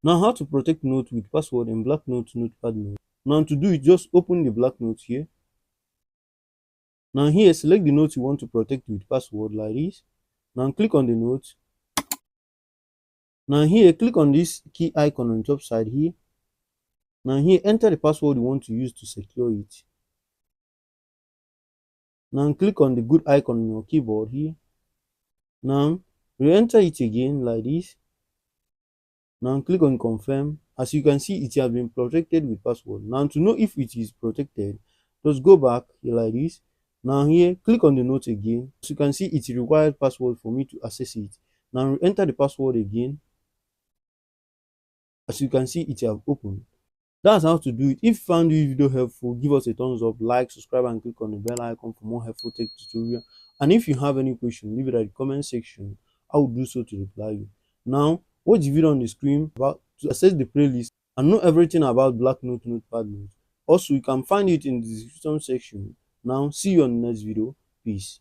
Now, how to protect note with password in BlackNote Notepad mode. Now, to do it, just open the BlackNote here. Now here, select the note you want to protect with password like this. Now click on the note. Now here, click on this key icon on the top side here. Now here, enter the password you want to use to secure it. Now click on the good icon on your keyboard here. Now re-enter it again like this. Now click on confirm. As you can see, it has been protected with password. Now to know if it is protected, just go back here like this. Now here, click on the note again. As you can see, it required password for me to access it. Now enter the password again. As you can see, it have opened. That's how to do it. If you found this video helpful, give us a thumbs up, like, subscribe, and click on the bell icon for more helpful tech tutorial. And if you have any question, leave it at the comment section. I will do so to reply you. Now, watch the video on the screen about to access the playlist and know everything about BlackNote Notepad Note. Also, you can find it in the description section. Now, see you on the next video. Peace.